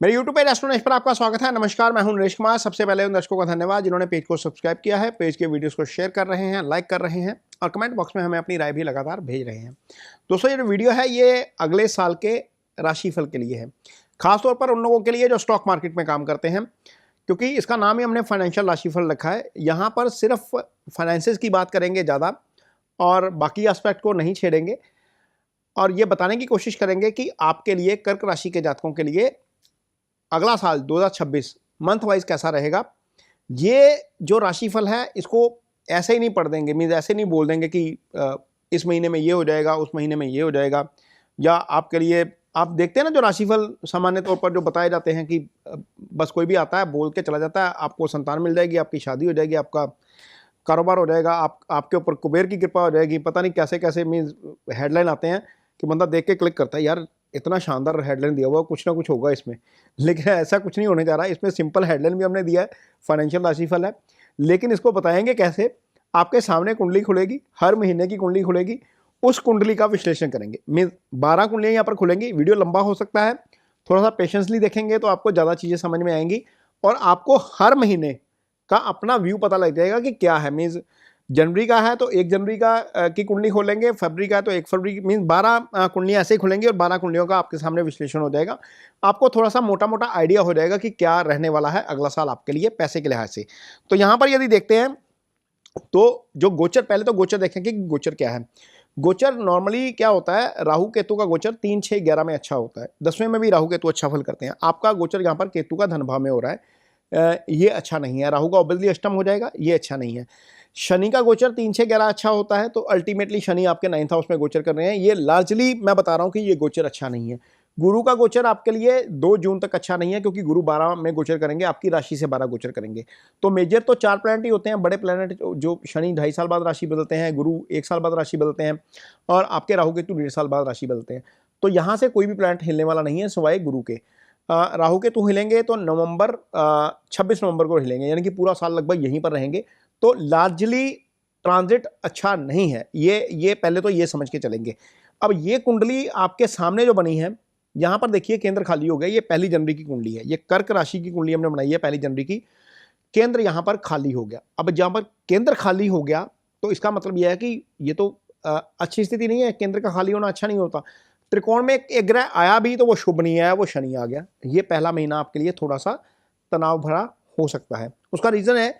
मेरे YouTube page astronaut पर आपका स्वागत है। नमस्कार, मैं हूं नरेश कुमार। सबसे पहले उन दर्शकों का धन्यवाद जिन्होंने पेज को सब्सक्राइब किया है, पेज के वीडियोस को शेयर कर रहे हैं, लाइक कर रहे हैं और कमेंट बॉक्स में हमें अपनी राय भी लगातार भेज रहे हैं। दोस्तों, ये जो वीडियो है ये अगले साल के राशिफल के लिए है, खासतौर पर उन लोगों के लिए जो स्टॉक मार्केट में काम करते हैं, क्योंकि इसका नाम ही हमने फाइनेंशियल राशिफल रखा है। यहाँ पर सिर्फ फाइनेंसेस की बात करेंगे ज़्यादा और बाकी एस्पेक्ट को नहीं छेड़ेंगे और ये बताने की कोशिश करेंगे कि आपके लिए कर्क राशि के जातकों के लिए अगला साल 2026 मंथ वाइज कैसा रहेगा। ये जो राशिफल है इसको ऐसे ही नहीं पढ़ देंगे, मीन्स ऐसे नहीं बोल देंगे कि इस महीने में ये हो जाएगा, उस महीने में ये हो जाएगा। या आपके लिए आप देखते हैं ना जो राशिफल सामान्य तौर पर जो बताए जाते हैं कि बस कोई भी आता है बोल के चला जाता है, आपको संतान मिल जाएगी, आपकी शादी हो जाएगी, आपका कारोबार हो जाएगा, आपके ऊपर कुबेर की कृपा हो जाएगी। पता नहीं कैसे कैसे मीन्स हेडलाइन आते हैं कि बंदा देख के क्लिक करता है, यार इतना शानदार हेडलाइन दिया हुआ, कुछ ना कुछ होगा इसमें। लेकिन ऐसा कुछ नहीं होने जा रहा है। इसमें सिंपल हेडलाइन भी हमने दिया है, फाइनेंशियल राशिफल है, लेकिन इसको बताएंगे कैसे। आपके सामने कुंडली खुलेगी, हर महीने की कुंडली खुलेगी, उस कुंडली का विश्लेषण करेंगे। मीन 12 कुंडलियाँ यहाँ पर खुलेंगी। वीडियो लंबा हो सकता है, थोड़ा सा पेशेंसली देखेंगे तो आपको ज़्यादा चीज़ें समझ में आएंगी और आपको हर महीने का अपना व्यू पता लग जाएगा कि क्या है। मीन्स जनवरी का है तो 1 जनवरी का की कुंडली खोलेंगे, फरवरी का है तो 1 फरवरी की, मीन्स 12 कुंडलियाँ ऐसे ही खुलेंगी और 12 कुंडलियों का आपके सामने विश्लेषण हो जाएगा। आपको थोड़ा सा मोटा मोटा आइडिया हो जाएगा कि क्या रहने वाला है अगला साल आपके लिए पैसे के लिहाज से। तो यहाँ पर यदि देखते हैं तो जो गोचर, पहले तो गोचर देखेंगे कि गोचर क्या है। गोचर नॉर्मली क्या होता है, राहु केतु का गोचर 3, 6, 11 में अच्छा होता है। 10वें में भी राहु केतु अच्छा फल करते हैं। आपका गोचर यहाँ पर केतु का धन भाव में हो रहा है, ये अच्छा नहीं है। राहु का ऑब्वियसली अष्टम हो जाएगा, ये अच्छा नहीं है। शनि का गोचर 3, 6, 11 अच्छा होता है, तो अल्टीमेटली शनि आपके 9th हाउस में गोचर कर रहे हैं। ये लार्जली मैं बता रहा हूँ कि ये गोचर अच्छा नहीं है। गुरु का गोचर आपके लिए 2 जून तक अच्छा नहीं है, क्योंकि गुरु 12 में गोचर करेंगे, आपकी राशि से 12 गोचर करेंगे। तो मेजर तो 4 प्लैनेट ही होते हैं, बड़े प्लैनेट जो शनि 2.5 साल बाद राशि बदलते हैं, गुरु 1 साल बाद राशि बदलते हैं और आपके राहु केतु 1.5 साल बाद राशि बदलते हैं। तो यहाँ से कोई भी प्लैनेट हिलने वाला नहीं है सिवाय गुरु के। राहु केतु हिलेंगे तो 26 नवंबर को हिलेंगे, यानी कि पूरा साल लगभग यहीं पर रहेंगे। तो लार्जली ट्रांजिट अच्छा नहीं है, ये पहले तो ये समझ के चलेंगे। अब ये कुंडली आपके सामने जो बनी है, यहाँ पर देखिए केंद्र खाली हो गया। ये 1 जनवरी की कुंडली है, ये कर्क राशि की कुंडली हमने बनाई है 1 जनवरी की। केंद्र यहाँ पर खाली हो गया। अब जहाँ पर केंद्र खाली हो गया तो इसका मतलब यह है कि ये तो अच्छी स्थिति नहीं है। केंद्र का खाली होना अच्छा नहीं होता। त्रिकोण में एक ग्रह आया भी तो वो शुभ नहीं आया, वो शनि आ गया। ये पहला महीना आपके लिए थोड़ा सा तनाव भरा हो सकता है। उसका रीजन है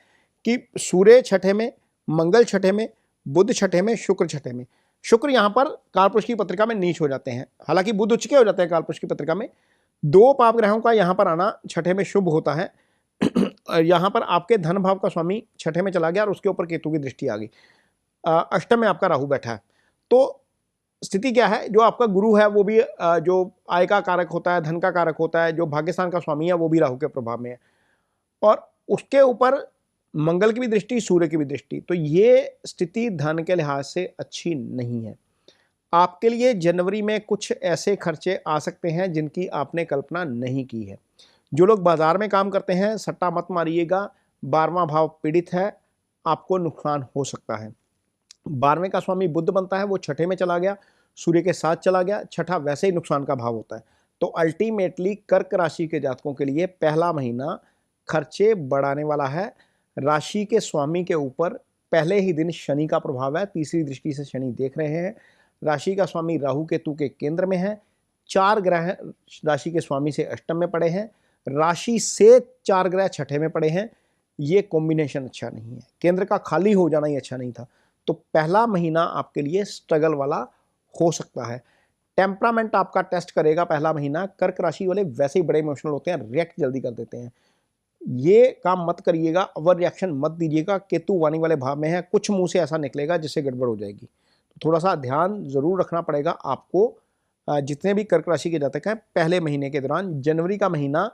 कि सूर्य 6ठे में, मंगल 6ठे में, बुध 6ठे में, शुक्र 6ठे में। शुक्र यहाँ पर कालपुरुष की पत्रिका में नीच हो जाते हैं, हालांकि बुध उच्च के हो जाते हैं कालपुरुष की पत्रिका में। 2 पाप ग्रहों का यहाँ पर आना 6ठे में शुभ होता है। यहाँ पर आपके धन भाव का स्वामी 6ठे में चला गया और उसके ऊपर केतु की दृष्टि आ गई। अष्टम में आपका राहु बैठा है। तो स्थिति क्या है, जो आपका गुरु है वो भी जो आय का कारक होता है, धन का कारक होता है, जो भाग्यस्थान का स्वामी है वो भी राहु के प्रभाव में है और उसके ऊपर मंगल की भी दृष्टि, सूर्य की भी दृष्टि। तो ये स्थिति धन के लिहाज से अच्छी नहीं है। आपके लिए जनवरी में कुछ ऐसे खर्चे आ सकते हैं जिनकी आपने कल्पना नहीं की है। जो लोग बाजार में काम करते हैं, सट्टा मत मारिएगा। 12वां भाव पीड़ित है, आपको नुकसान हो सकता है। 12वें का स्वामी बुध बनता है, वो 6ठे में चला गया, सूर्य के साथ चला गया। 6ठा वैसे ही नुकसान का भाव होता है। तो अल्टीमेटली कर्क राशि के जातकों के लिए पहला महीना खर्चे बढ़ाने वाला है। राशि के स्वामी के ऊपर पहले ही दिन शनि का प्रभाव है, तीसरी दृष्टि से शनि देख रहे हैं। राशि का स्वामी राहु केतु के केंद्र में है। 4 ग्रह राशि के स्वामी से अष्टम में पड़े हैं, राशि से 4 ग्रह 6ठे में पड़े हैं। ये कॉम्बिनेशन अच्छा नहीं है। केंद्र का खाली हो जाना ही अच्छा नहीं था। तो पहला महीना आपके लिए स्ट्रगल वाला हो सकता है। टेम्परामेंट आपका टेस्ट करेगा पहला महीना। कर्क राशि वाले वैसे ही बड़े इमोशनल होते हैं, रिएक्ट जल्दी कर देते हैं। ये काम मत करिएगा, ओवर रिएक्शन मत दीजिएगा। केतु वाणी वाले भाव में है, कुछ मुंह से ऐसा निकलेगा जिससे गड़बड़ हो जाएगी। तो थोड़ा सा ध्यान जरूर रखना पड़ेगा आपको। जितने भी कर्क राशि के जातक हैं, पहले महीने के दौरान जनवरी का महीना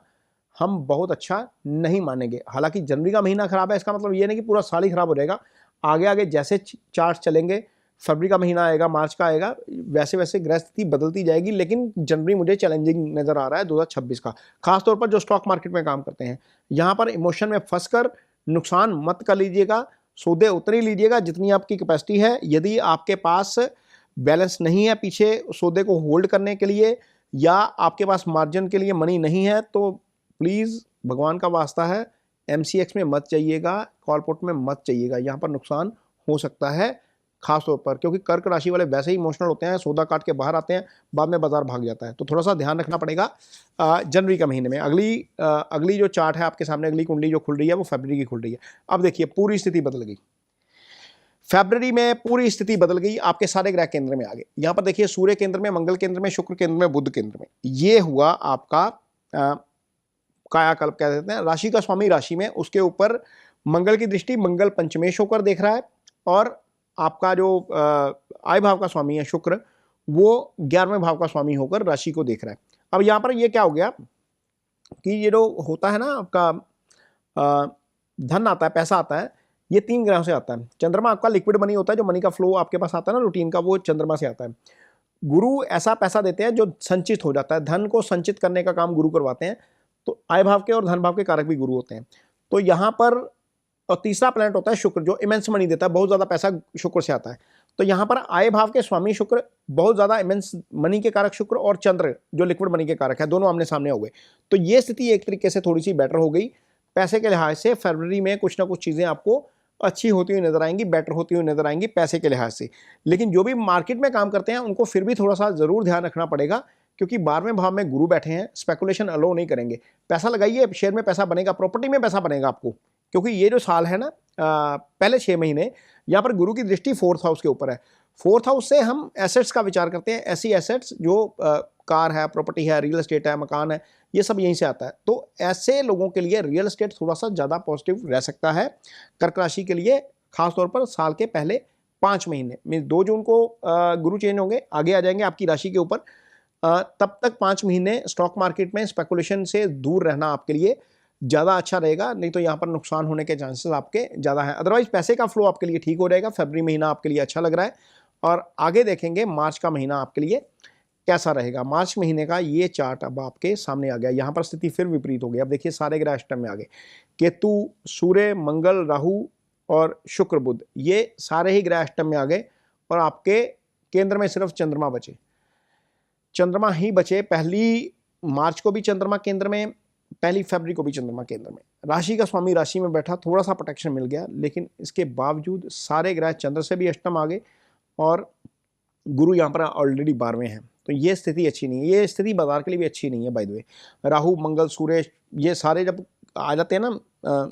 हम बहुत अच्छा नहीं मानेंगे। हालांकि जनवरी का महीना खराब है, इसका मतलब ये नहीं कि पूरा साल ही खराब हो जाएगा। आगे आगे जैसे चार्ट चलेंगे, फरवरी का महीना आएगा, मार्च का आएगा, वैसे वैसे ग्रह स्थिति बदलती जाएगी। लेकिन जनवरी मुझे चैलेंजिंग नज़र आ रहा है 2026 का, खासतौर पर जो स्टॉक मार्केट में काम करते हैं। यहाँ पर इमोशन में फंसकर नुकसान मत कर लीजिएगा। सौदे उतनी लीजिएगा जितनी आपकी कैपेसिटी है। यदि आपके पास बैलेंस नहीं है पीछे सौदे को होल्ड करने के लिए, या आपके पास मार्जिन के लिए मनी नहीं है तो प्लीज़ भगवान का वास्ता है MCX में मत जाइएगा, कॉल पुट में मत जाइएगा, यहाँ पर नुकसान हो सकता है खास तौर पर, क्योंकि कर्क राशि वाले वैसे ही इमोशनल होते हैं, सौदा काट के बाहर आते हैं, बाद में बाजार भाग जाता है। तो थोड़ा सा ध्यान रखना पड़ेगा जनवरी का महीने में। अगली जो चार्ट है आपके सामने, अगली कुंडली जो खुल रही है वो फरवरी की खुल रही है। अब देखिए पूरी स्थिति बदल गई, फरवरी में पूरी स्थिति बदल गई, आपके सारे ग्रह केंद्र में आ गए। यहाँ पर देखिए सूर्य केंद्र में, मंगल केंद्र में, शुक्र केंद्र में, बुध केंद्र में। ये हुआ आपका कायाकल्प कह देते हैं। राशि का स्वामी राशि में, उसके ऊपर मंगल की दृष्टि, मंगल पंचमेश होकर देख रहा है, और आपका जो आय भाव का स्वामी है शुक्र, वो 11वें भाव का स्वामी होकर राशि को देख रहा है। अब यहाँ पर ये क्या हो गया कि ये जो होता है ना आपका धन आता है, पैसा आता है, ये 3 ग्रहों से आता है। चंद्रमा आपका लिक्विड मनी होता है, जो मनी का फ्लो आपके पास आता है ना रूटीन का, वो चंद्रमा से आता है। गुरु ऐसा पैसा देते हैं जो संचित हो जाता है, धन को संचित करने का काम गुरु करवाते हैं। तो आय भाव के और धन भाव के कारक भी गुरु होते हैं। तो यहाँ पर, और तीसरा प्लैनेट होता है शुक्र, जो इमेंस मनी देता है, बहुत ज़्यादा पैसा शुक्र से आता है। तो यहाँ पर आय भाव के स्वामी शुक्र, बहुत ज़्यादा इमेंस मनी के कारक शुक्र, और चंद्र जो लिक्विड मनी के कारक है, दोनों आमने सामने हो गए। तो ये स्थिति एक तरीके से थोड़ी सी बेटर हो गई। पैसे के लिहाज से फरवरी में कुछ ना कुछ चीज़ें आपको अच्छी होती हुई नजर आएंगी, बेटर होती हुई नजर आएंगी पैसे के लिहाज से। लेकिन जो भी मार्केट में काम करते हैं उनको फिर भी थोड़ा सा ज़रूर ध्यान रखना पड़ेगा, क्योंकि 12वें भाव में गुरु बैठे हैं, स्पेकुलेशन अलो नहीं करेंगे। पैसा लगाइए, शेयर में पैसा बनेगा, प्रॉपर्टी में पैसा बनेगा आपको, क्योंकि ये जो साल है ना, पहले 6 महीने यहाँ पर गुरु की दृष्टि 4th हाउस के ऊपर है। 4th हाउस से हम एसेट्स का विचार करते हैं, ऐसी एसेट्स जो कार है, प्रॉपर्टी है, रियल एस्टेट है, मकान है, ये सब यहीं से आता है। तो ऐसे लोगों के लिए रियल एस्टेट थोड़ा सा ज़्यादा पॉजिटिव रह सकता है। कर्क राशि के लिए खासतौर पर साल के पहले 5 महीने, मीन 2 जून को गुरु चेंज होंगे, आगे आ जाएंगे आपकी राशि के ऊपर। तब तक 5 महीने स्टॉक मार्केट में स्पेकुलेशन से दूर रहना आपके लिए ज़्यादा अच्छा रहेगा, नहीं तो यहाँ पर नुकसान होने के चांसेस आपके ज़्यादा हैं। अदरवाइज पैसे का फ्लो आपके लिए ठीक हो जाएगा। फरवरी महीना आपके लिए अच्छा लग रहा है, और आगे देखेंगे मार्च का महीना आपके लिए कैसा रहेगा। मार्च महीने का ये चार्ट अब आपके सामने आ गया। यहाँ पर स्थिति फिर विपरीत हो गई। अब देखिए सारे ग्रह अष्टम में आ गए, केतु, सूर्य, मंगल, राहु और शुक्र, बुध, ये सारे ही ग्रह अष्टम में आ गए, और आपके केंद्र में सिर्फ चंद्रमा बचे। चंद्रमा ही बचे। 1 मार्च को भी चंद्रमा केंद्र में, 1 फरवरी को भी चंद्रमा केंद्र में। राशि का स्वामी राशि में बैठा, थोड़ा सा प्रोटेक्शन मिल गया, लेकिन इसके बावजूद सारे ग्रह चंद्र से भी अष्टम आ गए, और गुरु यहाँ पर ऑलरेडी 12वें हैं। तो ये स्थिति अच्छी नहीं है, ये स्थिति बाजार के लिए भी अच्छी नहीं है। बाय द वे, राहु, मंगल, सूर्य, ये सारे जब आ जाते हैं ना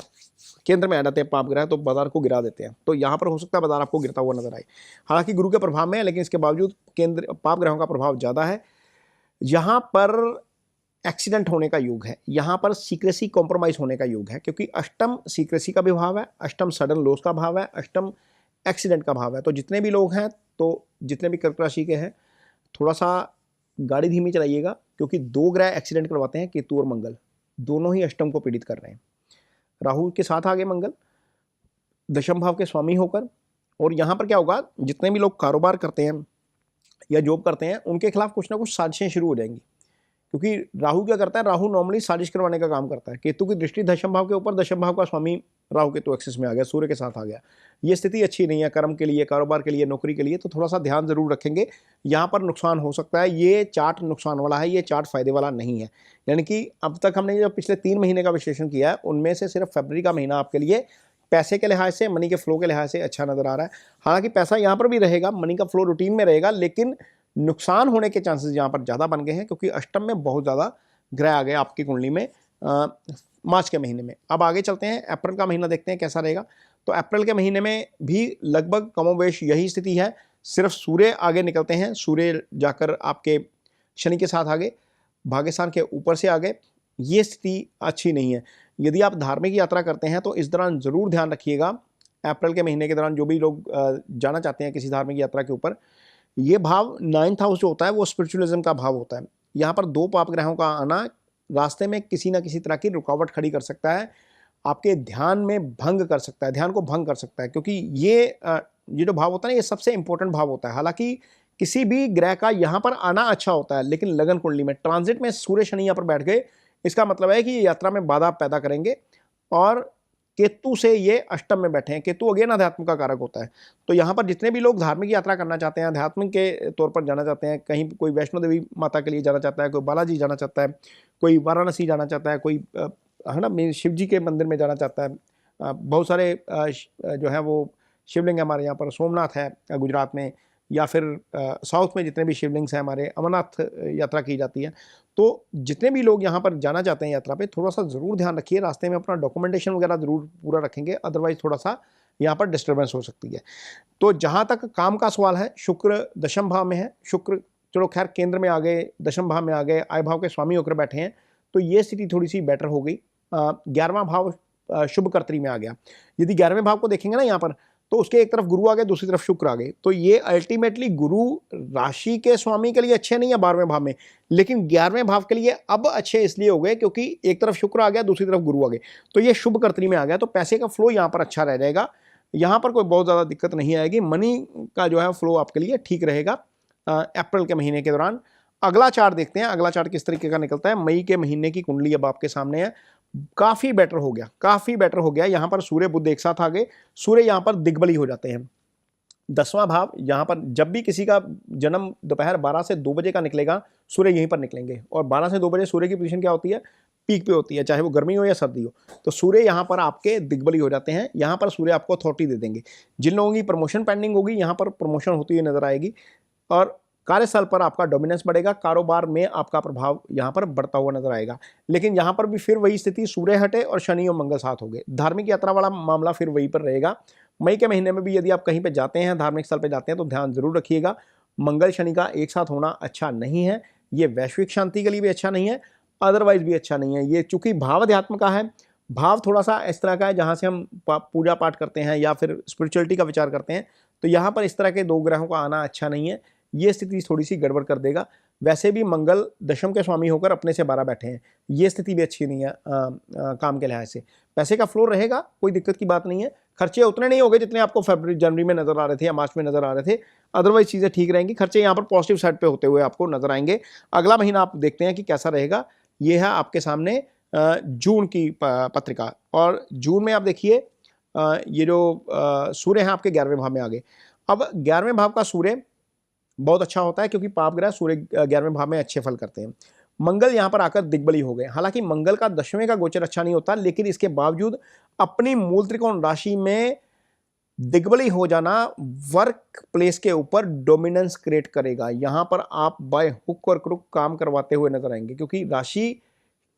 केंद्र में आ जाते हैं पाप ग्रह, तो बाजार को गिरा देते हैं। तो यहाँ पर हो सकता है बाजार आपको गिरता हुआ नजर आए। हालांकि गुरु के प्रभाव में है, लेकिन इसके बावजूद केंद्र पाप ग्रहों का प्रभाव ज़्यादा है। यहाँ पर एक्सीडेंट होने का योग है, यहाँ पर सीक्रेसी कॉम्प्रोमाइज़ होने का योग है, क्योंकि अष्टम सीक्रेसी का भी भाव है, अष्टम सडन लॉस का भाव है, अष्टम एक्सीडेंट का भाव है। तो जितने भी लोग हैं, तो जितने भी कर्क राशि के हैं, थोड़ा सा गाड़ी धीमी चलाइएगा, क्योंकि 2 ग्रह एक्सीडेंट करवाते हैं, केतु और मंगल, दोनों ही अष्टम को पीड़ित कर रहे हैं। राहु के साथ आगे मंगल, दशम भाव के स्वामी होकर। और यहाँ पर क्या होगा, जितने भी लोग कारोबार करते हैं या जॉब करते हैं, उनके खिलाफ कुछ ना कुछ साजिशें शुरू हो जाएंगी, क्योंकि राहु क्या करता है, राहु नॉर्मली साजिश करवाने का काम करता है। केतु की दृष्टि दशम भाव के ऊपर, दशम भाव का स्वामी राहु केतु एक्सिस में आ गया, सूर्य के साथ आ गया। ये स्थिति अच्छी नहीं है कर्म के लिए, कारोबार के लिए, नौकरी के लिए। तो थोड़ा सा ध्यान जरूर रखेंगे, यहाँ पर नुकसान हो सकता है। ये चार्ट नुकसान वाला है, ये चार्ट फायदे वाला नहीं है। यानी कि अब तक हमने जो पिछले 3 महीने का विश्लेषण किया है, उनमें से सिर्फ फरवरी का महीना आपके लिए पैसे के लिहाज से, मनी के फ्लो के लिहाज से अच्छा नजर आ रहा है। हालांकि पैसा यहाँ पर भी रहेगा, मनी का फ्लो रूटीन में रहेगा, लेकिन नुकसान होने के चांसेस यहाँ पर ज़्यादा बन गए हैं, क्योंकि अष्टम में बहुत ज़्यादा ग्रह आ गए आपकी कुंडली में मार्च के महीने में। अब आगे चलते हैं, अप्रैल का महीना देखते हैं कैसा रहेगा। तो अप्रैल के महीने में भी लगभग कमोवेश यही स्थिति है, सिर्फ सूर्य आगे निकलते हैं। सूर्य जाकर आपके शनि के साथ आगे, भाग्यस्थान के ऊपर से आगे। ये स्थिति अच्छी नहीं है। यदि आप धार्मिक यात्रा करते हैं तो इस दौरान ज़रूर ध्यान रखिएगा। अप्रैल के महीने के दौरान जो भी लोग जाना चाहते हैं किसी धार्मिक यात्रा के ऊपर, ये भाव 9th हाउस जो होता है वो स्पिरिचुअलिज्म का भाव होता है। यहाँ पर 2 पाप ग्रहों का आना रास्ते में किसी ना किसी तरह की रुकावट खड़ी कर सकता है, आपके ध्यान में भंग कर सकता है, ध्यान को भंग कर सकता है, क्योंकि ये जो भाव होता है ना, ये सबसे इंपॉर्टेंट भाव होता है। हालांकि किसी भी ग्रह का यहाँ पर आना अच्छा होता है, लेकिन लगन कुंडली में ट्रांजिट में सूर्य शनि यहाँ पर बैठ गए, इसका मतलब है कि ये यात्रा में बाधा पैदा करेंगे, और केतु से ये अष्टम में बैठे हैं। केतु अगेन अध्यात्म का कारक होता है। तो यहाँ पर जितने भी लोग धार्मिक यात्रा करना चाहते हैं, अध्यात्म के तौर पर जाना चाहते हैं, कहीं कोई वैष्णो देवी माता के लिए जाना चाहता है, कोई बालाजी जाना चाहता है, कोई वाराणसी जाना चाहता है, कोई है ना शिव जी के मंदिर में जाना चाहता है, बहुत सारे जो है वो शिवलिंग हमारे यहाँ पर, सोमनाथ है गुजरात में, या फिर साउथ में जितने भी शिवलिंग्स हैं हमारे, अमरनाथ यात्रा की जाती है। तो जितने भी लोग यहाँ पर जाना चाहते हैं यात्रा पे, थोड़ा सा ज़रूर ध्यान रखिए, रास्ते में अपना डॉक्यूमेंटेशन वगैरह ज़रूर पूरा रखेंगे, अदरवाइज थोड़ा सा यहाँ पर डिस्टर्बेंस हो सकती है। तो जहाँ तक काम का सवाल है, शुक्र दशम भाव में है। शुक्र चलो खैर केंद्र में आ गए, दशम भाव में आ गए, आय भाव के स्वामी होकर बैठे हैं, तो ये स्थिति थोड़ी सी बेटर हो गई। 11वां भाव शुभ कर्तरी में आ गया। यदि 11वें भाव को देखेंगे ना यहाँ पर, तो उसके एक तरफ गुरु आ गए, दूसरी तरफ शुक्र आ गए, तो ये अल्टीमेटली गुरु राशि के स्वामी के लिए अच्छे नहीं है 12वें भाव में, लेकिन 11वें भाव के लिए अब अच्छे इसलिए हो गए क्योंकि एक तरफ शुक्र आ गया, दूसरी तरफ गुरु आ गए, तो ये शुभ कर्तरी में आ गया। तो पैसे का फ्लो यहाँ पर अच्छा रह जाएगा, यहाँ पर कोई बहुत ज़्यादा दिक्कत नहीं आएगी। मनी का जो है फ्लो आपके लिए ठीक रहेगा अप्रैल के महीने के दौरान। अगला चार्ट देखते हैं, अगला चार्ट किस तरीके का निकलता है। मई के महीने की कुंडली अब आपके सामने है। काफ़ी बेटर हो गया, काफ़ी बेटर हो गया। यहाँ पर सूर्य बुध एक साथ आ गए, सूर्य यहाँ पर दिग्बली हो जाते हैं। 10वां भाव यहाँ पर जब भी किसी का जन्म दोपहर 12 से 2 बजे का निकलेगा, सूर्य यहीं पर निकलेंगे, और 12 से 2 बजे सूर्य की पोजीशन क्या होती है, पीक पे होती है, चाहे वो गर्मी हो या सर्दी हो। तो सूर्य यहाँ पर आपके दिग्बली हो जाते हैं, यहाँ पर सूर्य आपको अथॉरिटी दे देंगे। जिन लोगों की प्रमोशन पेंडिंग होगी, यहाँ पर प्रमोशन होती हुई नजर आएगी, और कार्यस्थल पर आपका डोमिनेंस बढ़ेगा, कारोबार में आपका प्रभाव यहाँ पर बढ़ता हुआ नजर आएगा। लेकिन यहाँ पर भी फिर वही स्थिति, सूर्य हटे और शनि और मंगल साथ हो गए। धार्मिक यात्रा वाला मामला फिर वहीं पर रहेगा। मई के महीने में भी यदि आप कहीं पे जाते हैं, धार्मिक स्थल पे जाते हैं, तो ध्यान जरूर रखिएगा, मंगल शनि का एक साथ होना अच्छा नहीं है। ये वैश्विक शांति के लिए भी अच्छा नहीं है, अदरवाइज भी अच्छा नहीं है। ये चूंकि भाव अध्यात्म का है, भाव थोड़ा सा इस तरह का है जहाँ से हम पूजा पाठ करते हैं या फिर स्पिरिचुअलिटी का विचार करते हैं, तो यहाँ पर इस तरह के दो ग्रहों का आना अच्छा नहीं है। ये स्थिति थोड़ी सी गड़बड़ कर देगा। वैसे भी मंगल दशम के स्वामी होकर अपने से 12 बैठे हैं, ये स्थिति भी अच्छी नहीं है काम के लिहाज से। पैसे का फ्लो रहेगा, कोई दिक्कत की बात नहीं है। खर्चे उतने नहीं होंगे जितने आपको फरवरी जनवरी में नजर आ रहे थे या मार्च में नजर आ रहे थे, अदरवाइज चीज़ें ठीक रहेंगी। खर्चे यहाँ पर पॉजिटिव साइड पे होते हुए आपको नजर आएंगे। अगला महीना आप देखते हैं कि कैसा रहेगा। ये है आपके सामने जून की पत्रिका, और जून में आप देखिए ये जो सूर्य हैं आपके 11वें भाव में आ गए। अब 11वें भाव का सूर्य बहुत अच्छा होता है क्योंकि पाप ग्रह सूर्य 11वें भाव में अच्छे फल करते हैं। मंगल यहाँ पर आकर दिग्बली हो गए। हालांकि मंगल का 10वें का गोचर अच्छा नहीं होता, लेकिन इसके बावजूद अपनी मूल त्रिकोण राशि में दिग्बली हो जाना वर्क प्लेस के ऊपर डोमिनेंस क्रिएट करेगा। यहाँ पर आप बाय हुक और क्रुक काम करवाते हुए नजर आएंगे, क्योंकि राशि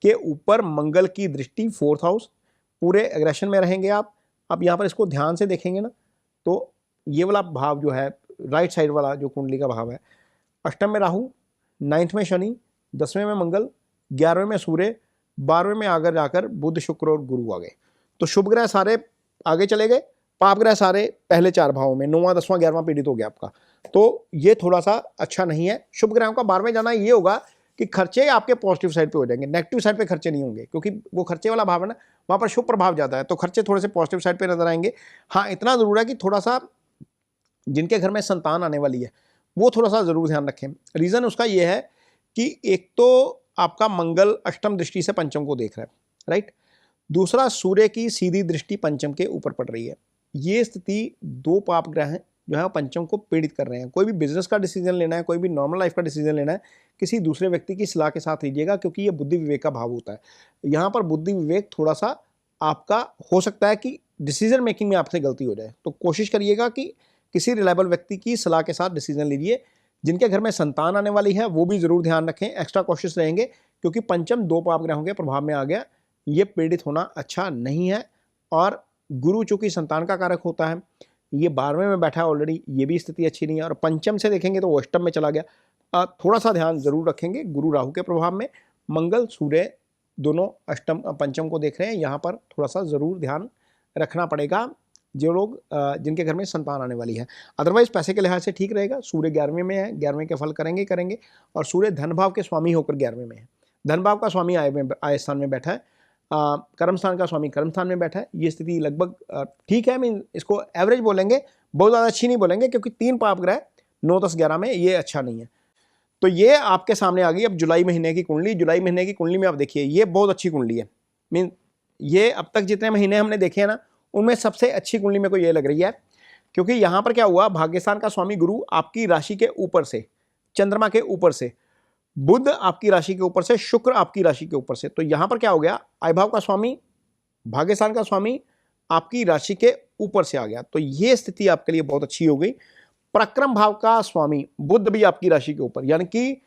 के ऊपर मंगल की दृष्टि 4th हाउस, पूरे एग्रेशन में रहेंगे आप। अब यहाँ पर इसको ध्यान से देखेंगे ना, तो ये वाला भाव जो है राइट साइड वाला जो कुंडली का भाव है, अष्टम में राहु, 9th में शनि, 10वें में मंगल, 11वें में सूर्य, 12वें में आकर जाकर बुध शुक्र और गुरु आ गए। तो शुभ ग्रह सारे आगे चले गए, पाप ग्रह सारे पहले 4 भावों में, 9वां 10वां 11वां पीड़ित हो गया आपका। तो ये थोड़ा सा अच्छा नहीं है। शुभ ग्रहों का 12वें जाना ये होगा कि खर्चे आपके पॉजिटिव साइड पे हो जाएंगे, नेगेटिव साइड पे खर्चे नहीं होंगे, क्योंकि वो खर्चे वाला भाव है ना, वहाँ पर शुभ प्रभाव ज़्यादा है, तो खर्चे थोड़े से पॉजिटिव साइड पे नजर आएंगे। हाँ, इतना जरूर है कि थोड़ा सा जिनके घर में संतान आने वाली है वो थोड़ा सा जरूर ध्यान रखें। रीज़न उसका ये है कि एक तो आपका मंगल अष्टम दृष्टि से पंचम को देख रहा है, राइट। दूसरा, सूर्य की सीधी दृष्टि पंचम के ऊपर पड़ रही है। ये स्थिति 2 पाप ग्रह हैं जो है पंचम को पीड़ित कर रहे हैं। कोई भी बिजनेस का डिसीजन लेना है, कोई भी नॉर्मल लाइफ का डिसीजन लेना है, किसी दूसरे व्यक्ति की सलाह के साथ लीजिएगा, क्योंकि ये बुद्धि विवेक का भाव होता है। यहाँ पर बुद्धि विवेक थोड़ा सा आपका हो सकता है कि डिसीजन मेकिंग में आपसे गलती हो जाए, तो कोशिश करिएगा कि किसी रिलायबल व्यक्ति की सलाह के साथ डिसीजन लीजिए। जिनके घर में संतान आने वाली है वो भी जरूर ध्यान रखें, एक्स्ट्रा कॉशियस रहेंगे, क्योंकि पंचम 2 पाप ग्रहों के प्रभाव में आ गया। ये पीड़ित होना अच्छा नहीं है। और गुरु चूंकि संतान का कारक होता है, ये 12वें में बैठा है ऑलरेडी, ये भी स्थिति अच्छी नहीं है। और पंचम से देखेंगे तो वो अष्टम में चला गया। थोड़ा सा ध्यान जरूर रखेंगे गुरु राहु के प्रभाव में। मंगल सूर्य दोनों अष्टम पंचम को देख रहे हैं, यहाँ पर थोड़ा सा जरूर ध्यान रखना पड़ेगा जो लोग जिनके घर में संतान आने वाली है। अदरवाइज पैसे के लिहाज से ठीक रहेगा। सूर्य 11वें में है, 11वें के फल करेंगे। और सूर्य धन भाव के स्वामी होकर 11वें में है। धन भाव का स्वामी आय स्थान में बैठा है, कर्म स्थान का स्वामी कर्म स्थान में बैठा है। ये स्थिति लगभग ठीक है, मीन इसको एवरेज बोलेंगे, बहुत ज़्यादा अच्छी नहीं बोलेंगे, क्योंकि 3 पाप ग्रह 9, 10, 11 में ये अच्छा नहीं है। तो ये आपके सामने आ गई अब जुलाई महीने की कुंडली। जुलाई महीने की कुंडली में आप देखिए, ये बहुत अच्छी कुंडली है। मीन ये अब तक जितने महीने हमने देखे हैं ना, उनमें सबसे अच्छी कुंडली मेरे को ये लग रही है, क्योंकि यहाँ पर क्या हुआ, भाग्यस्थान का स्वामी गुरु आपकी राशि के ऊपर से, चंद्रमा के ऊपर से, बुध आपकी राशि के ऊपर से, शुक्र आपकी राशि के ऊपर से। तो यहाँ पर क्या हो गया, आय भाव का स्वामी, भाग्यस्थान का स्वामी आपकी राशि के ऊपर से आ गया। तो ये स्थिति आपके लिए बहुत अच्छी हो गई। पराक्रम भाव का स्वामी बुध भी आपकी राशि के ऊपर, यानी कि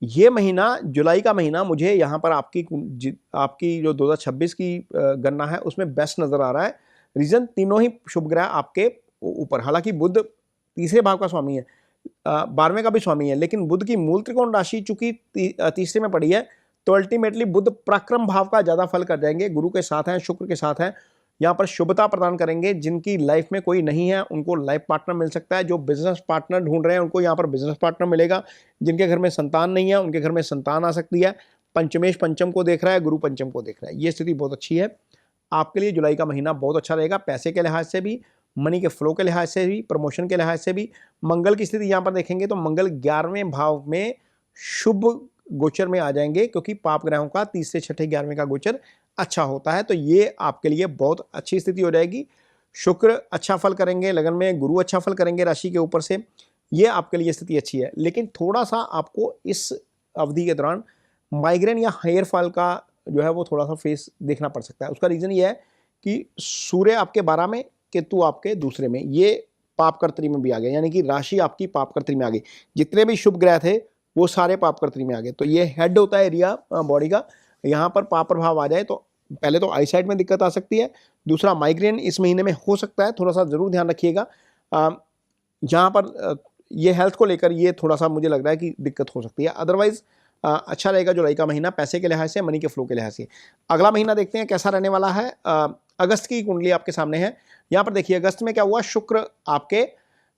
ये महीना, जुलाई का महीना, मुझे यहाँ पर आपकी जो 2026 की गणना है उसमें बेस्ट नजर आ रहा है। रीजन, तीनों ही शुभ ग्रह आपके ऊपर। हालांकि बुध तीसरे भाव का स्वामी है, 12वें का भी स्वामी है, लेकिन बुध की मूल त्रिकोण राशि चूंकि तीसरे में पड़ी है, तो अल्टीमेटली बुध पराक्रम भाव का ज्यादा फल कर जाएंगे। गुरु के साथ हैं, शुक्र के साथ हैं, यहाँ पर शुभता प्रदान करेंगे। जिनकी लाइफ में कोई नहीं है उनको लाइफ पार्टनर मिल सकता है। जो बिजनेस पार्टनर ढूंढ रहे हैं उनको यहाँ पर बिजनेस पार्टनर मिलेगा। जिनके घर में संतान नहीं है उनके घर में संतान आ सकती है। पंचमेश पंचम को देख रहा है, गुरु पंचम को देख रहा है। ये स्थिति बहुत अच्छी है आपके लिए। जुलाई का महीना बहुत अच्छा रहेगा, पैसे के लिहाज से भी, मनी के फ्लो के लिहाज से भी, प्रमोशन के लिहाज से भी। मंगल की स्थिति यहाँ पर देखेंगे तो मंगल 11वें भाव में शुभ गोचर में आ जाएंगे, क्योंकि पाप ग्रहों का तीसरे छठे 11वें का गोचर अच्छा होता है। तो ये आपके लिए बहुत अच्छी स्थिति हो जाएगी। शुक्र अच्छा फल करेंगे लगन में, गुरु अच्छा फल करेंगे राशि के ऊपर से। ये आपके लिए स्थिति अच्छी है। लेकिन थोड़ा सा आपको इस अवधि के दौरान माइग्रेन या हेयर फॉल का जो है वो थोड़ा सा फेस देखना पड़ सकता है। उसका रीजन ये है कि सूर्य आपके 12 में, केतु आपके दूसरे में, ये पापकर्त्री में भी आ गए, यानी कि राशि आपकी पापकर्त्री में आ गई। जितने भी शुभ ग्रह थे वो सारे पापकर्त्री में आ गए। तो ये हेड होता है एरिया बॉडी का, यहाँ पर पाप प्रभाव आ जाए तो पहले तो आई साइड में दिक्कत आ सकती है। दूसरा, माइग्रेन इस महीने में हो सकता है, थोड़ा सा जरूर ध्यान रखिएगा। यहाँ पर ये हेल्थ को लेकर ये थोड़ा सा मुझे लग रहा है कि दिक्कत हो सकती है। अदरवाइज अच्छा रहेगा जुलाई का महीना, पैसे के लिहाज से, मनी के फ्लो के लिहाज से। अगला महीना देखते हैं कैसा रहने वाला है। अगस्त की कुंडली आपके सामने है। यहाँ पर देखिए अगस्त में क्या हुआ, शुक्र आपके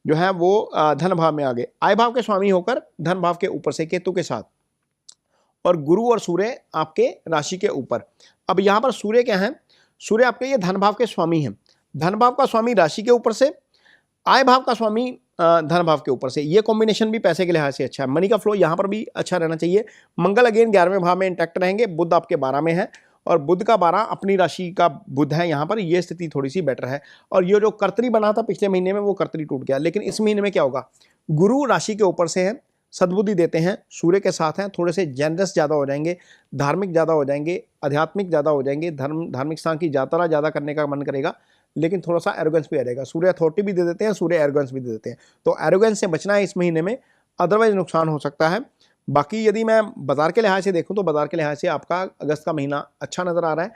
जो है वो धन भाव में आ गए, आय भाव के स्वामी होकर धन भाव के ऊपर से केतु के साथ, और गुरु और सूर्य आपके राशि के ऊपर। अब यहाँ पर सूर्य क्या है, सूर्य आपके ये धन भाव के स्वामी हैं। धन भाव का स्वामी राशि के ऊपर से, आय भाव का स्वामी धन भाव के ऊपर से। ये कॉम्बिनेशन भी पैसे के लिहाज से अच्छा है। मनी का फ्लो यहाँ पर भी अच्छा रहना चाहिए। मंगल अगेन 11वें भाव में इंटैक्ट रहेंगे, बुध आपके 12 में है, और बुध का 12 अपनी राशि का बुध है। यहाँ पर ये स्थिति थोड़ी सी बेटर है। और ये जो कर्तरी बना था पिछले महीने में वो कर्तरी टूट गया। लेकिन इस महीने में क्या होगा, गुरु राशि के ऊपर से है, सद्बुद्धि देते हैं, सूर्य के साथ हैं, थोड़े से जेनरस ज़्यादा हो जाएंगे, धार्मिक ज़्यादा हो जाएंगे, आध्यात्मिक ज़्यादा हो जाएंगे, धार्मिक स्थान की यात्रा ज़्यादा करने का मन करेगा। लेकिन थोड़ा सा एरोगेंस भी आ जाएगा। सूर्य अथॉरिटी भी दे देते हैं, सूर्य एरोगेंस भी दे देते हैं। तो एरोगेंस से बचना है इस महीने में, अदरवाइज नुकसान हो सकता है। बाकी यदि मैं बाजार के लिहाज से देखूं तो बाजार के लिहाज से आपका अगस्त का महीना अच्छा नजर आ रहा है।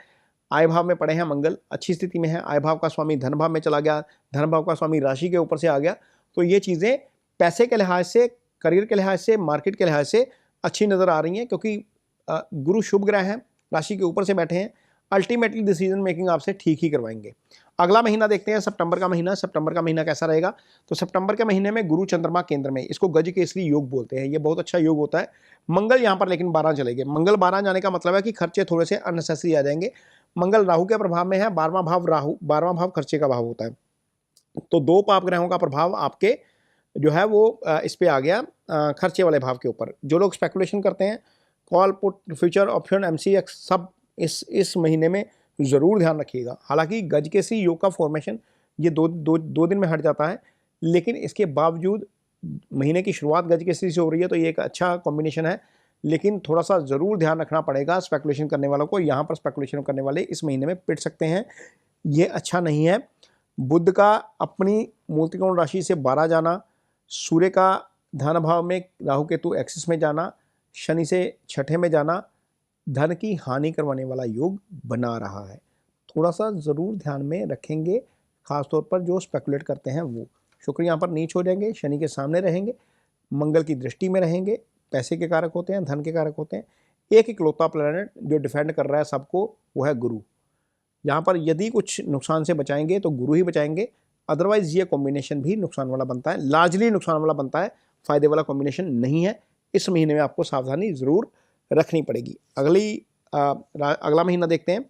आय भाव में पड़े हैं मंगल, अच्छी स्थिति में है। आय भाव का स्वामी धन भाव में चला गया, धन भाव का स्वामी राशि के ऊपर से आ गया। तो ये चीज़ें पैसे के लिहाज से, करियर के लिहाज से, मार्केट के लिहाज से अच्छी नज़र आ रही हैं, क्योंकि गुरु शुभ ग्रह हैं, राशि के ऊपर से बैठे हैं। अल्टीमेटली डिसीजन मेकिंग आपसे ठीक ही करवाएंगे। अगला महीना देखते हैं सितंबर का महीना। सितंबर का महीना कैसा रहेगा, तो सितंबर के महीने में गुरु चंद्रमा केंद्र में, इसको गज केसरी योग बोलते हैं। ये बहुत अच्छा योग होता है। मंगल यहाँ पर लेकिन 12 चलेंगे। मंगल 12 जाने का मतलब है कि खर्चे थोड़े से अननेसेसरी आ जाएंगे। मंगल राहु के प्रभाव में है, 12वां भाव राहु, 12वां भाव खर्चे का भाव होता है। तो दो पाप ग्रहों का प्रभाव आपके जो है वो इस पे आ गया, खर्चे वाले भाव के ऊपर। जो लोग स्पेकुलेशन करते हैं, call put future option MCX सब इस महीने में ज़रूर ध्यान रखिएगा। हालांकि गज केसरी योग का फॉर्मेशन ये दो दिन में हट जाता है, लेकिन इसके बावजूद महीने की शुरुआत गज केसरी से हो रही है, तो ये एक अच्छा कॉम्बिनेशन है। लेकिन थोड़ा सा ज़रूर ध्यान रखना पड़ेगा स्पेकुलेशन करने वालों को। यहाँ पर स्पेकुलेशन करने वाले इस महीने में पिट सकते हैं, ये अच्छा नहीं है। बुध का अपनी मूल त्रिकोण राशि से 12 जाना, सूर्य का धन भाव में राहु केतु एक्सिस में जाना, शनि से छठे में जाना, धन की हानि करवाने वाला योग बना रहा है। थोड़ा सा ज़रूर ध्यान में रखेंगे, खासतौर पर जो स्पेकुलेट करते हैं वो। शुक्र यहाँ पर नीच हो जाएंगे, शनि के सामने रहेंगे, मंगल की दृष्टि में रहेंगे, पैसे के कारक होते हैं, धन के कारक होते हैं। एक इकलौता प्लैनेट जो डिफेंड कर रहा है सबको वो है गुरु। यहाँ पर यदि कुछ नुकसान से बचाएंगे तो गुरु ही बचाएंगे, अदरवाइज ये कॉम्बिनेशन भी नुकसान वाला बनता है, लार्जली नुकसान वाला बनता है, फायदे वाला कॉम्बिनेशन नहीं है। इस महीने में आपको सावधानी ज़रूर रखनी पड़ेगी। अगला महीना देखते हैं।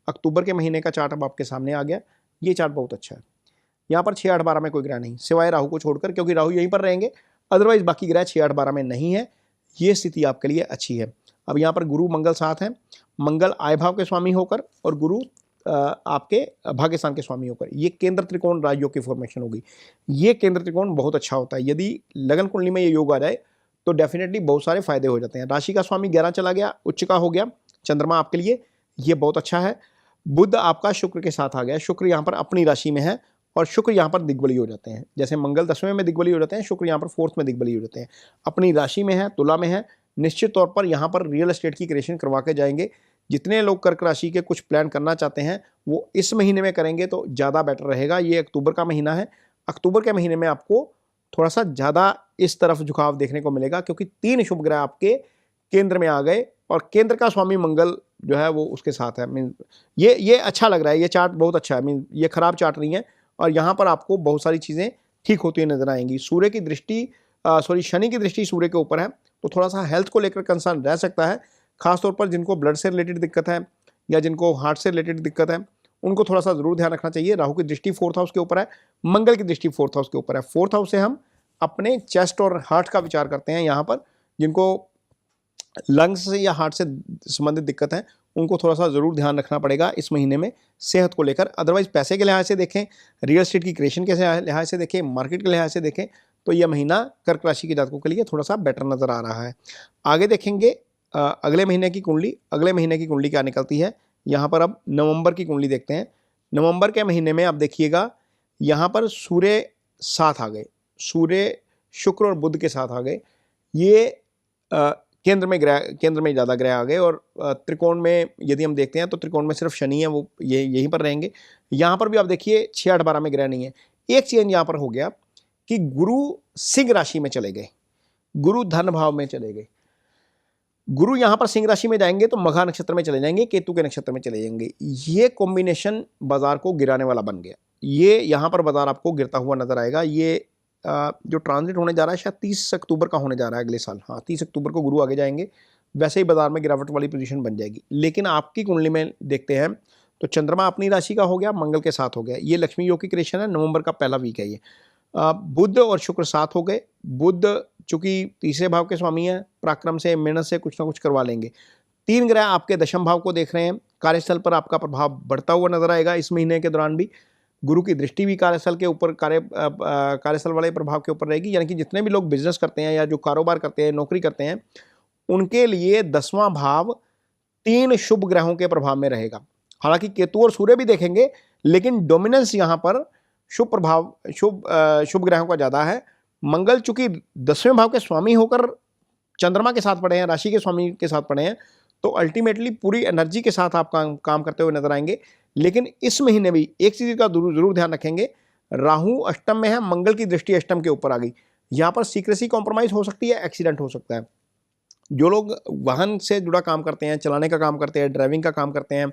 अक्टूबर के महीने का चार्ट अब आपके सामने आ गया। ये चार्ट बहुत अच्छा है। यहाँ पर 6, 8, 12 में कोई ग्रह नहीं, सिवाय राहु को छोड़कर, क्योंकि राहु यहीं पर रहेंगे, अदरवाइज बाकी ग्रह 6, 8, 12 में नहीं है। ये स्थिति आपके लिए अच्छी है। अब यहाँ पर गुरु मंगल साथ हैं, मंगल आय भाव के स्वामी होकर और गुरु आपके भाग्य स्थान के स्वामी होकर, ये केंद्र त्रिकोण राजयोग की फॉर्मेशन होगी। ये केंद्र त्रिकोण बहुत अच्छा होता है, यदि लगन कुंडली में ये योग आ जाए तो डेफिनेटली बहुत सारे फायदे हो जाते हैं। राशि का स्वामी 11 चला गया, उच्च का हो गया, चंद्रमा आपके लिए ये बहुत अच्छा है। बुध आपका शुक्र के साथ आ गया, शुक्र यहाँ पर अपनी राशि में है और शुक्र यहाँ पर दिग्बली हो जाते हैं। जैसे मंगल 10वें में दिग्बली हो जाते हैं, शुक्र यहाँ पर 4th में दिग्बली हो जाते हैं। अपनी राशि में है, तुला में है, निश्चित तौर पर यहाँ पर रियल एस्टेट की क्रिएशन करवा के जाएंगे। जितने लोग कर्क राशि के कुछ प्लान करना चाहते हैं वो इस महीने में करेंगे तो ज़्यादा बेटर रहेगा। ये अक्टूबर का महीना है, अक्टूबर के महीने में आपको थोड़ा सा ज़्यादा इस तरफ झुकाव देखने को मिलेगा, क्योंकि 3 शुभ ग्रह आपके केंद्र में आ गए और केंद्र का स्वामी मंगल जो है वो उसके साथ है। मीन ये अच्छा लग रहा है, ये चार्ट बहुत अच्छा है, मीन ये खराब चार्ट नहीं है और यहाँ पर आपको बहुत सारी चीज़ें ठीक होती हुई नजर आएंगी। सूर्य की दृष्टि शनि की दृष्टि सूर्य के ऊपर है, तो थोड़ा सा हेल्थ को लेकर कंसर्न रह सकता है। खासतौर पर जिनको ब्लड से रिलेटेड दिक्कत है या जिनको हार्ट से रिलेटेड दिक्कत है उनको थोड़ा सा जरूर ध्यान रखना चाहिए। राहु की दृष्टि 4th हाउस के ऊपर है, मंगल की दृष्टि 4th हाउस के ऊपर है। 4th हाउस से हम अपने चेस्ट और हार्ट का विचार करते हैं। यहाँ पर जिनको लंग्स से या हार्ट से संबंधित दिक्कत है उनको थोड़ा सा ज़रूर ध्यान रखना पड़ेगा इस महीने में सेहत को लेकर। अदरवाइज पैसे के लिहाज से देखें, रियल एस्टेट की क्रिएशन के लिहाज से देखें, मार्केट के लिहाज से देखें तो यह महीना कर्क राशि के जातकों के लिए थोड़ा सा बेटर नज़र आ रहा है। आगे देखेंगे अगले महीने की कुंडली। अगले महीने की कुंडली क्या निकलती है, यहाँ पर अब नवंबर की कुंडली देखते हैं। नवंबर के महीने में आप देखिएगा यहाँ पर सूर्य साथ आ गए, सूर्य शुक्र और बुध के साथ आ गए। ये केंद्र में ज़्यादा ग्रह आ गए और त्रिकोण में यदि हम देखते हैं तो त्रिकोण में सिर्फ शनि है, वो यहीं पर रहेंगे। यहाँ पर भी आप देखिए 6, 8, 12 में ग्रह नहीं है। एक चेंज यहाँ पर हो गया कि गुरु सिंह राशि में चले गए, गुरु धन भाव में चले गए। गुरु यहाँ पर सिंह राशि में जाएंगे तो मघा नक्षत्र में चले जाएंगे, केतु के नक्षत्र में चले जाएंगे। ये कॉम्बिनेशन बाजार को गिराने वाला बन गया। ये यहाँ पर बाजार आपको गिरता हुआ नजर आएगा। ये जो ट्रांजिट होने जा रहा है शायद 30 अक्टूबर का होने जा रहा है अगले साल। हाँ, 30 अक्टूबर को गुरु आगे जाएंगे, वैसे ही बाजार में गिरावट वाली पोजीशन बन जाएगी। लेकिन आपकी कुंडली में देखते हैं तो चंद्रमा अपनी राशि का हो गया, मंगल के साथ हो गया। ये लक्ष्मी योग की क्रिएशन है, नवंबर का पहला वीक है ये। बुध और शुक्र साथ हो गए। बुध चूंकि तीसरे भाव के स्वामी है, पराक्रम से मेहनत से कुछ ना कुछ करवा लेंगे। 3 ग्रह आपके दशम भाव को देख रहे हैं, कार्यस्थल पर आपका प्रभाव बढ़ता हुआ नजर आएगा इस महीने के दौरान भी। गुरु की दृष्टि भी कार्यस्थल के ऊपर कार्यस्थल वाले प्रभाव के ऊपर रहेगी। यानी कि जितने भी लोग बिजनेस करते हैं या जो कारोबार करते हैं, नौकरी करते हैं, उनके लिए 10वां भाव 3 शुभ ग्रहों के प्रभाव में रहेगा। हालांकि केतु और सूर्य भी देखेंगे, लेकिन डोमिनेंस यहाँ पर शुभ प्रभाव शुभ ग्रहों का ज़्यादा है। मंगल चूंकि 10वें भाव के स्वामी होकर चंद्रमा के साथ पड़े हैं, राशि के स्वामी के साथ पड़े हैं, तो अल्टीमेटली पूरी एनर्जी के साथ आप काम करते हुए नजर आएंगे। लेकिन इस महीने भी एक चीज़ का जरूर ध्यान रखेंगे, राहु अष्टम में है, मंगल की दृष्टि अष्टम के ऊपर आ गई। यहाँ पर सीक्रेसी कॉम्प्रोमाइज हो सकती है, एक्सीडेंट हो सकता है। जो लोग वाहन से जुड़ा काम करते हैं, चलाने का काम करते हैं, ड्राइविंग का काम करते हैं,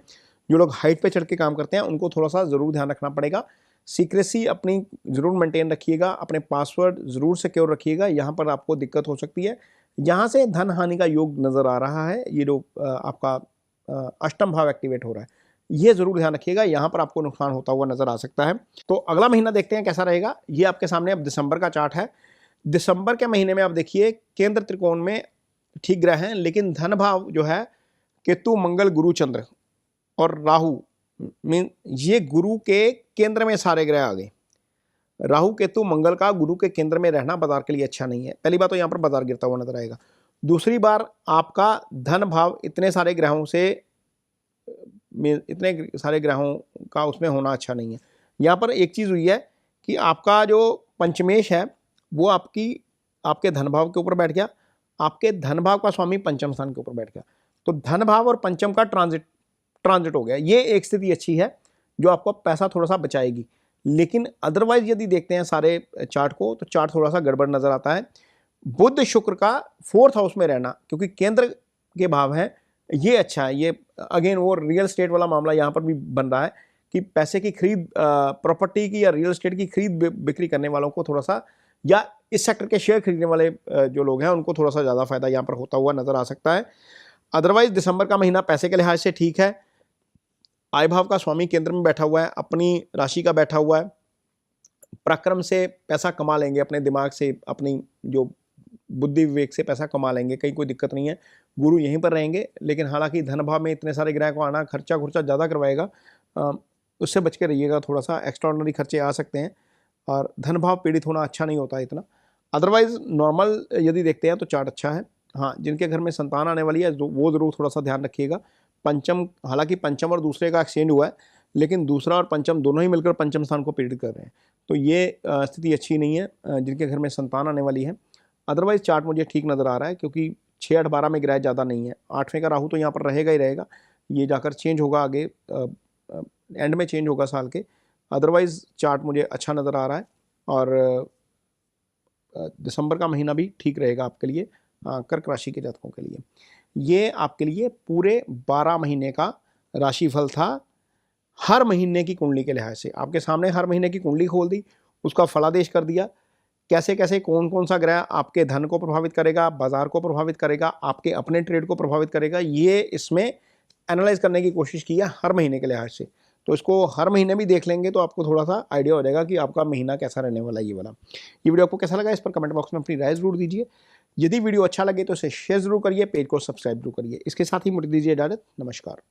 जो लोग हाइट पे चढ़ के काम करते हैं, उनको थोड़ा सा ज़रूर ध्यान रखना पड़ेगा। सीक्रेसी अपनी ज़रूर मेंटेन रखिएगा, अपने पासवर्ड ज़रूर सिक्योर रखिएगा, यहाँ पर आपको दिक्कत हो सकती है। यहाँ से धन हानि का योग नज़र आ रहा है, ये जो आपका अष्टम भाव एक्टिवेट हो रहा है, ये ज़रूर ध्यान रखिएगा, यहाँ पर आपको नुकसान होता हुआ नज़र आ सकता है। तो अगला महीना देखते हैं कैसा रहेगा। ये आपके सामने अब दिसंबर का चार्ट है। दिसंबर के महीने में आप देखिए केंद्र त्रिकोण में ठीक ग्रह हैं, लेकिन धन भाव जो है केतु, मंगल, गुरु, चंद्र और राहु, मीन ये गुरु के केंद्र में सारे ग्रह आ गए। राहु केतु मंगल का गुरु के केंद्र में रहना बाजार के लिए अच्छा नहीं है। पहली बात तो यहाँ पर बाजार गिरता हुआ नजर आएगा। दूसरी बार आपका धन भाव इतने सारे ग्रहों का उसमें होना अच्छा नहीं है। यहाँ पर एक चीज़ हुई है कि आपका जो पंचमेश है वो आपके धन भाव के ऊपर बैठ गया, आपके धन भाव का स्वामी पंचम स्थान के ऊपर बैठ गया, तो धन भाव और पंचम का ट्रांजिट हो गया। ये एक स्थिति अच्छी है जो आपको पैसा थोड़ा सा बचाएगी। लेकिन अदरवाइज यदि देखते हैं सारे चार्ट को तो चार्ट थोड़ा सा गड़बड़ नजर आता है। बुध शुक्र का 4th हाउस में रहना, क्योंकि केंद्र के भाव हैं, ये अच्छा है। ये अगेन वो रियल एस्टेट वाला मामला यहाँ पर भी बन रहा है कि पैसे की खरीद, प्रॉपर्टी की या रियल एस्टेट की खरीद बिक्री करने वालों को थोड़ा सा, या इस सेक्टर के शेयर खरीदने वाले जो लोग हैं उनको थोड़ा सा ज़्यादा फायदा यहाँ पर होता हुआ नजर आ सकता है। अदरवाइज दिसंबर का महीना पैसे के लिहाज से ठीक है। आय भाव का स्वामी केंद्र में बैठा हुआ है, अपनी राशि का बैठा हुआ है, पराक्रम से पैसा कमा लेंगे, अपने दिमाग से, अपनी जो बुद्धि विवेक से पैसा कमा लेंगे, कहीं कोई दिक्कत नहीं है। गुरु यहीं पर रहेंगे, लेकिन हालांकि धन भाव में इतने सारे ग्रह को आना खर्चा ज़्यादा करवाएगा, उससे बच के रहिएगा। थोड़ा सा एक्स्ट्राऑर्डिनरी खर्चे आ सकते हैं और धन भाव पीड़ित होना अच्छा नहीं होता है इतना। अदरवाइज नॉर्मल यदि देखते हैं तो चार्ट अच्छा है। हाँ, जिनके घर में संतान आने वाली है वो ज़रूर थोड़ा सा ध्यान रखिएगा। पंचम, हालांकि पंचम और दूसरे का एक्सचेंज हुआ है, लेकिन दूसरा और पंचम दोनों ही मिलकर पंचम स्थान को पीड़ित कर रहे हैं, तो ये स्थिति अच्छी नहीं है जिनके घर में संतान आने वाली है। अदरवाइज चार्ट मुझे ठीक नज़र आ रहा है, क्योंकि 6, 8, 12 में ग्रह ज़्यादा नहीं है। 8वें का राहु तो यहाँ पर रहेगा ही रहेगा, ये जाकर चेंज होगा आगे, एंड में चेंज होगा साल के। अदरवाइज चार्ट मुझे अच्छा नज़र आ रहा है और दिसंबर का महीना भी ठीक रहेगा आपके लिए, कर्क राशि के जातकों के लिए। ये आपके लिए पूरे 12 महीने का राशिफल था, हर महीने की कुंडली के लिहाज से। आपके सामने हर महीने की कुंडली खोल दी, उसका फलादेश कर दिया, कैसे कैसे कौन कौन सा ग्रह आपके धन को प्रभावित करेगा, बाजार को प्रभावित करेगा, आपके अपने ट्रेड को प्रभावित करेगा, ये इसमें एनालाइज करने की कोशिश की है हर महीने के लिहाज से। तो इसको हर महीने भी देख लेंगे तो आपको थोड़ा सा आइडिया हो जाएगा कि आपका महीना कैसा रहने वाला है ये वाला। ये वीडियो आपको कैसा लगा, इस पर कमेंट बॉक्स में अपनी राय जरूर दीजिए। यदि वीडियो अच्छा लगे तो इसे शेयर जरूर करिए, पेज को सब्सक्राइब जरूर करिए। इसके साथ ही मुझे दीजिए इजाजत। नमस्कार।